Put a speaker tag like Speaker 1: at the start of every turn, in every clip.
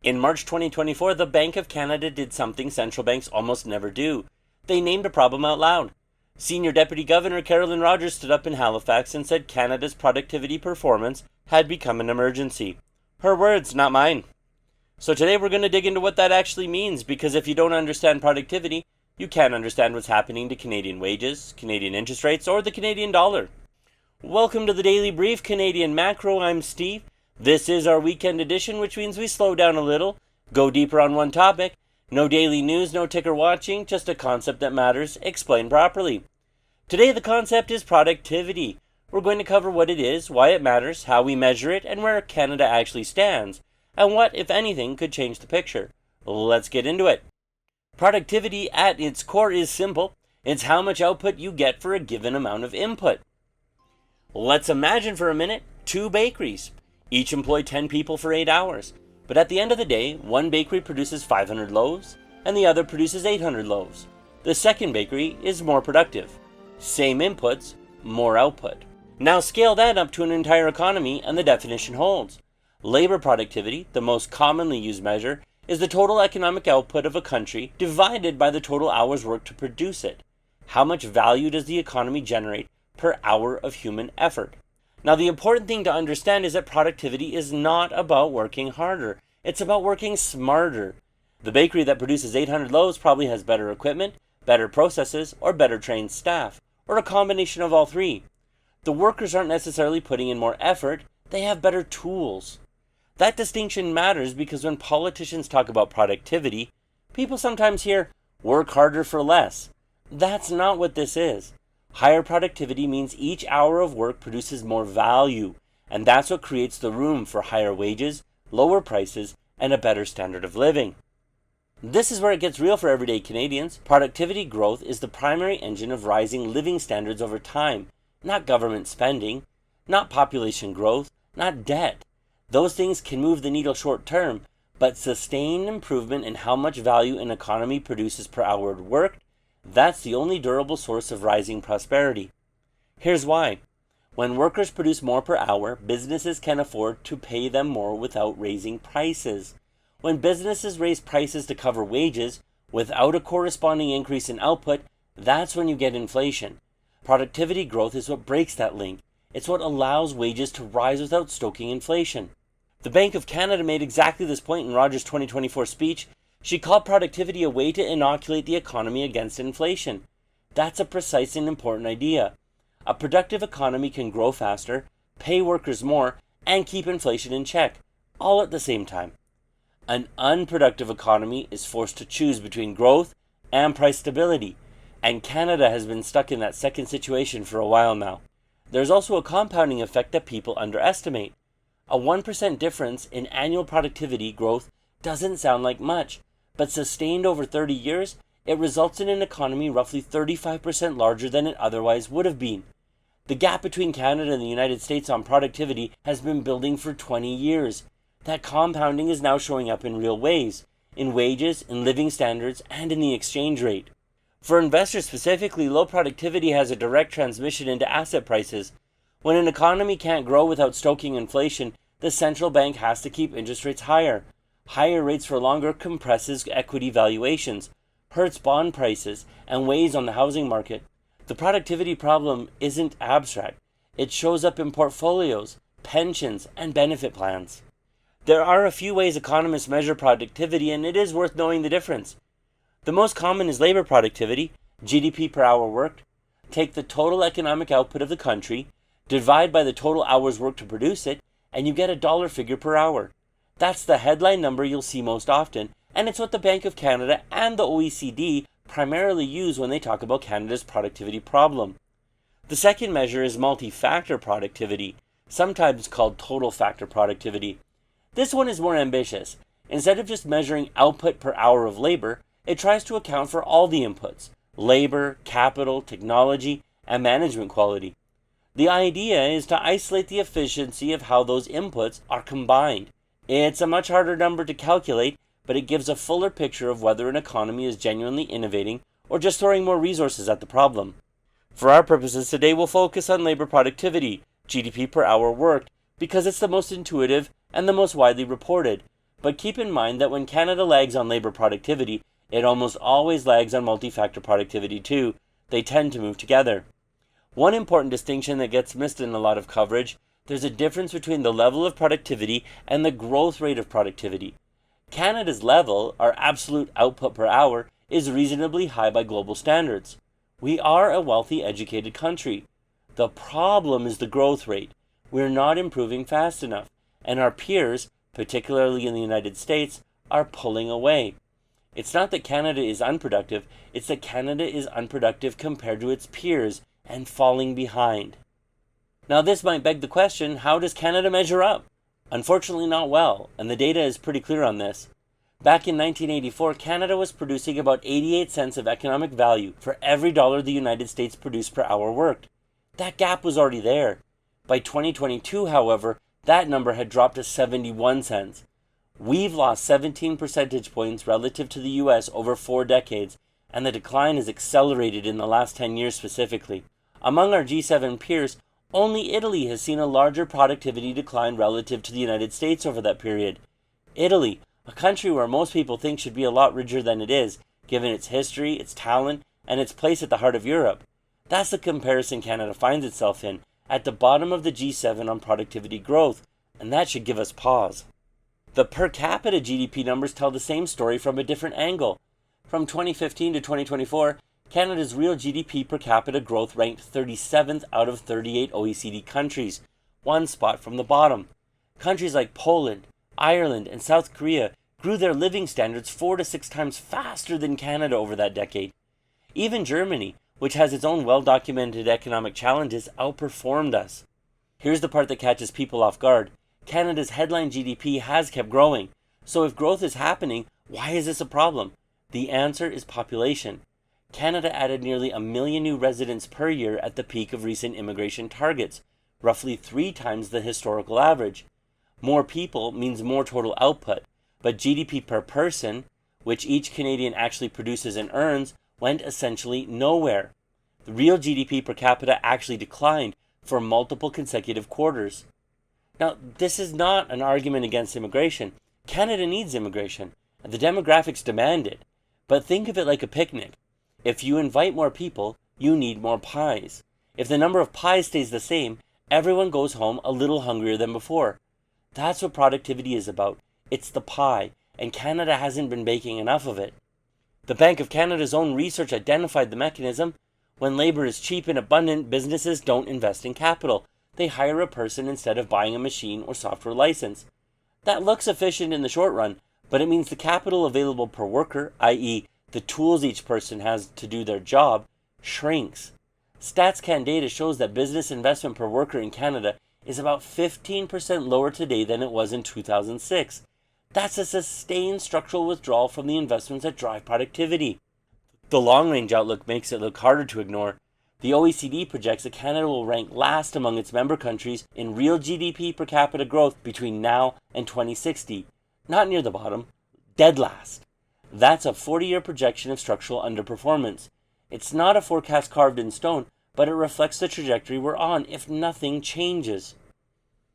Speaker 1: In March 2024, the Bank of Canada did something central banks almost never do. They named a problem out loud. Senior Deputy Governor Carolyn stood up in Halifax and said Canada's productivity performance had become an emergency. Her words, not mine. So today we're going to dig into what that actually means, because if you don't understand productivity, you can't understand what's happening to Canadian wages, Canadian interest rates, or the Canadian dollar. Welcome to the Daily Brief Canadian Macro. I'm Steve. This is our weekend edition, which means we slow down a little, go deeper on one topic. No daily news, no ticker watching, just a concept that matters, explained properly. Today the concept is productivity. We're going to cover what it is, why it matters, how we measure it, and where Canada actually stands, and what, if anything, could change the picture. Let's get into it. Productivity at its core is simple. It's how much output you get for a given amount of input. Let's imagine for a minute 2 bakeries. Each employ 10 people for 8 hours. But at the end of the day, one bakery produces 500 loaves, and the other produces 800 loaves. The second bakery is more productive. Same inputs, more output. Now scale that up to an entire economy, and the definition holds. Labor productivity, the most commonly used measure, is the total economic output of a country divided by the total hours worked to produce it. How much value does the economy generate per hour of human effort? Now, the important thing to understand is that productivity is not about working harder. It's about working smarter. The bakery that produces 800 loaves probably has better equipment, better processes, or better trained staff, or a combination of all three. The workers aren't necessarily putting in more effort, they have better tools. That distinction matters because when politicians talk about productivity, people sometimes hear, work harder for less. That's not what this is. Higher productivity means each hour of work produces more value, and that's what creates the room for higher wages, lower prices, and a better standard of living. This is where it gets real for everyday Canadians. Productivity growth is the primary engine of rising living standards over time, not government spending, not population growth, not debt. Those things can move the needle short term, but sustained improvement in how much value an economy produces per hour worked, that's the only durable source of rising prosperity. Here's why. When workers produce more per hour, businesses can afford to pay them more without raising prices. When businesses raise prices to cover wages without a corresponding increase in output, that's when you get inflation. Productivity growth is what breaks that link. It's what allows wages to rise without stoking inflation. The Bank of Canada made exactly this point in Rogers' 2024 speech. She called productivity a way to inoculate the economy against inflation. That's a precise and important idea. A productive economy can grow faster, pay workers more, and keep inflation in check, all at the same time. An unproductive economy is forced to choose between growth and price stability, and Canada has been stuck in that second situation for a while now. There's also a compounding effect that people underestimate. A 1% difference in annual productivity growth doesn't sound like much, but sustained over 30 years, it results in an economy roughly 35% larger than it otherwise would have been. The gap between Canada and the United States on productivity has been building for 20 years. That compounding is now showing up in real ways, in wages, in living standards, and in the exchange rate. For investors specifically, low productivity has a direct transmission into asset prices. When an economy can't grow without stoking inflation, the central bank has to keep interest rates higher. Higher rates for longer compresses equity valuations, hurts bond prices, and weighs on the housing market. The productivity problem isn't abstract. It shows up in portfolios, pensions, and benefit plans. There are a few ways economists measure productivity, and it is worth knowing the difference. The most common is labor productivity, GDP per hour worked. Take the total economic output of the country, divide by the total hours worked to produce it, and you get a dollar figure per hour. That's the headline number you'll see most often, and it's what the Bank of Canada and the OECD primarily use when they talk about Canada's productivity problem. The second measure is multi-factor productivity, sometimes called total factor productivity. This one is more ambitious. Instead of just measuring output per hour of labor, it tries to account for all the inputs: labor, capital, technology, and management quality. The idea is to isolate the efficiency of how those inputs are combined. It's a much harder number to calculate, but it gives a fuller picture of whether an economy is genuinely innovating or just throwing more resources at the problem. For our purposes today, we'll focus on labor productivity, GDP per hour worked, because it's the most intuitive and the most widely reported. But keep in mind that when Canada lags on labor productivity, it almost always lags on multi-factor productivity too. They tend to move together. One important distinction that gets missed in a lot of coverage, there's a difference between the level of productivity and the growth rate of productivity. Canada's level, our absolute output per hour, is reasonably high by global standards. We are a wealthy, educated country. The problem is the growth rate. We're not improving fast enough, and our peers, particularly in the United States, are pulling away. It's not that Canada is unproductive, it's that Canada is unproductive compared to its peers and falling behind. Now this might beg the question, how does Canada measure up? Unfortunately not well, and the data is pretty clear on this. Back in 1984, Canada was producing about 88 cents of economic value for every dollar the United States produced per hour worked. That gap was already there. By 2022, however, that number had dropped to 71 cents. We've lost 17 percentage points relative to the US over 4 decades, and the decline has accelerated in the last 10 years specifically. Among our G7 peers, only Italy has seen a larger productivity decline relative to the United States over that period. Italy, a country where most people think should be a lot richer than it is, given its history, its talent, and its place at the heart of Europe. That's the comparison Canada finds itself in, at the bottom of the G7 on productivity growth, and that should give us pause. The per capita GDP numbers tell the same story from a different angle. From 2015 to 2024, Canada's real GDP per capita growth ranked 37th out of 38 OECD countries, one spot from the bottom. Countries like Poland, Ireland, and South Korea grew their living standards 4 to 6 times faster than Canada over that decade. Even Germany, which has its own well-documented economic challenges, outperformed us. Here's the part that catches people off guard. Canada's headline GDP has kept growing. So if growth is happening, why is this a problem? The answer is population. Canada added nearly 1 million new residents per year at the peak of recent immigration targets, roughly 3 times the historical average. More people means more total output, but GDP per person, which each Canadian actually produces and earns, went essentially nowhere. The real GDP per capita actually declined for multiple consecutive quarters. Now, this is not an argument against immigration. Canada needs immigration, and the demographics demand it. But think of it like a picnic. If you invite more people, you need more pies. If the number of pies stays the same, everyone goes home a little hungrier than before. That's what productivity is about. It's the pie, and Canada hasn't been baking enough of it. The Bank of Canada's own research identified the mechanism. When labor is cheap and abundant, businesses don't invest in capital. They hire a person instead of buying a machine or software license. That looks efficient in the short run, but it means the capital available per worker, i.e., the tools each person has to do their job, shrinks. StatsCan data shows that business investment per worker in Canada is about 15% lower today than it was in 2006. That's a sustained structural withdrawal from the investments that drive productivity. The long-range outlook makes it look harder to ignore. The OECD projects that Canada will rank last among its member countries in real GDP per capita growth between now and 2060. Not near the bottom, dead last. That's a 40-year projection of structural underperformance. It's not a forecast carved in stone, but it reflects the trajectory we're on if nothing changes.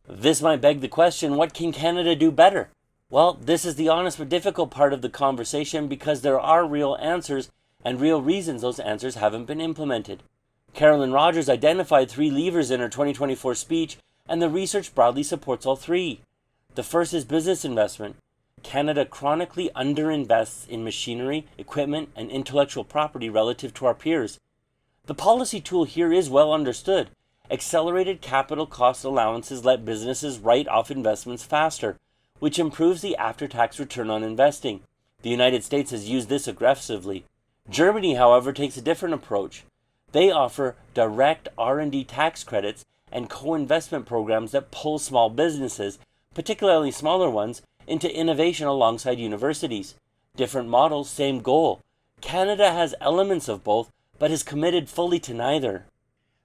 Speaker 1: This might beg the question, what can Canada do better? Well, this is the honest but difficult part of the conversation because there are real answers and real reasons those answers haven't been implemented. Carolyn Rogers identified 3 levers in her 2024 speech, and the research broadly supports all 3. The first is business investment. Canada chronically underinvests in machinery, equipment, and intellectual property relative to our peers. The policy tool here is well understood. Accelerated capital cost allowances let businesses write off investments faster, which improves the after-tax return on investing. The United States has used this aggressively. Germany, however, takes a different approach. They offer direct R&D tax credits and co-investment programs that pull small businesses, particularly smaller ones, into innovation alongside universities. Different models, same goal. Canada has elements of both, but is committed fully to neither.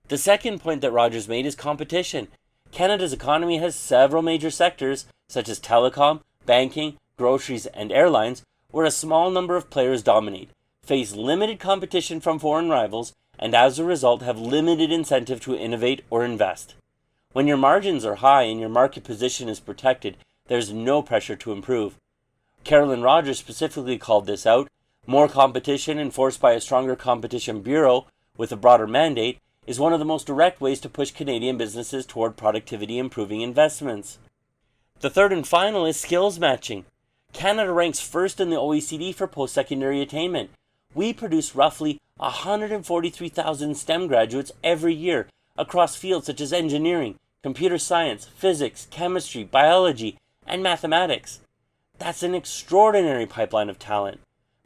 Speaker 1: The second point that Rogers made is competition. Canada's economy has several major sectors, such as telecom, banking, groceries, and airlines, where a small number of players dominate, face limited competition from foreign rivals, and as a result have limited incentive to innovate or invest. When your margins are high and your market position is protected, there's no pressure to improve. Carolyn Rogers specifically called this out. More competition enforced by a stronger competition bureau with a broader mandate is one of the most direct ways to push Canadian businesses toward productivity improving investments. The third and final is skills matching. Canada ranks first in the OECD for post-secondary attainment. We produce roughly 143,000 STEM graduates every year across fields such as engineering, computer science, physics, chemistry, biology, and mathematics. That's an extraordinary pipeline of talent.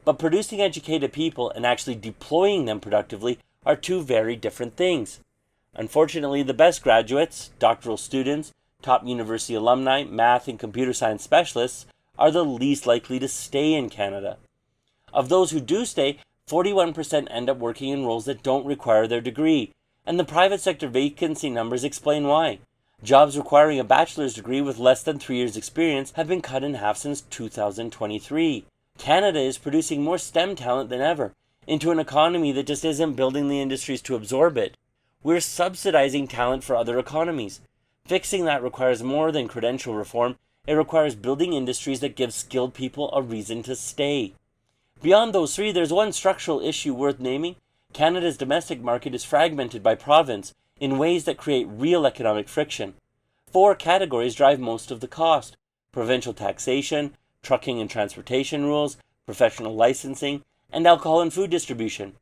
Speaker 1: But producing educated people and actually deploying them productively are two very different things. Unfortunately, the best graduates, doctoral students, top university alumni, math and computer science specialists are the least likely to stay in Canada. Of those who do stay, 41% end up working in roles that don't require their degree, and the private sector vacancy numbers explain why. Jobs requiring a bachelor's degree with less than 3 years' experience have been cut in half since 2023. Canada is producing more STEM talent than ever, into an economy that just isn't building the industries to absorb it. We're subsidizing talent for other economies. Fixing that requires more than credential reform. It requires building industries that give skilled people a reason to stay. Beyond those three, there's one structural issue worth naming. Canada's domestic market is fragmented by province in ways that create real economic friction. 4 categories drive most of the cost: provincial taxation, trucking and transportation rules, professional licensing, and alcohol and food distribution.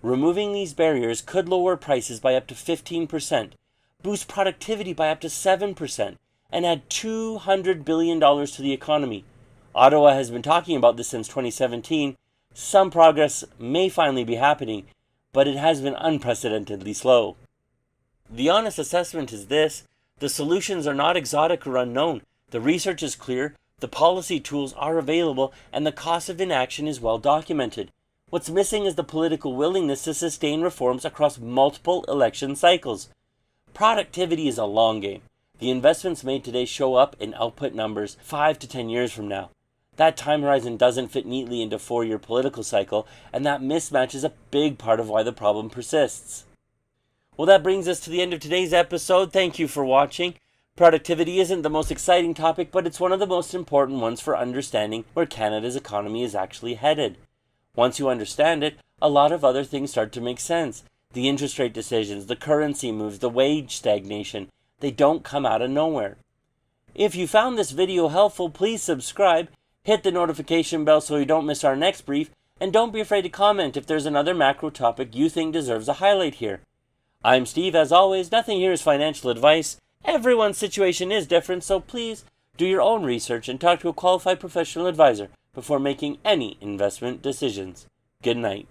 Speaker 1: Removing these barriers could lower prices by up to 15%, boost productivity by up to 7%, and add $200 billion to the economy. Ottawa has been talking about this since 2017. Some progress may finally be happening, but it has been unprecedentedly slow. The honest assessment is this: the solutions are not exotic or unknown. The research is clear, the policy tools are available, and the cost of inaction is well documented. What's missing is the political willingness to sustain reforms across multiple election cycles. Productivity is a long game. The investments made today show up in output numbers 5 to 10 years from now. That time horizon doesn't fit neatly into a 4-year political cycle, and that mismatch is a big part of why the problem persists. Well, that brings us to the end of today's episode. Thank you for watching. Productivity isn't the most exciting topic, but it's one of the most important ones for understanding where Canada's economy is actually headed. Once you understand it, a lot of other things start to make sense. The interest rate decisions, the currency moves, the wage stagnation, they don't come out of nowhere. If you found this video helpful, please subscribe, hit the notification bell so you don't miss our next brief, and don't be afraid to comment if there's another macro topic you think deserves a highlight here. I'm Steve. As always, nothing here is financial advice. Everyone's situation is different, so please do your own research and talk to a qualified professional advisor before making any investment decisions. Good night.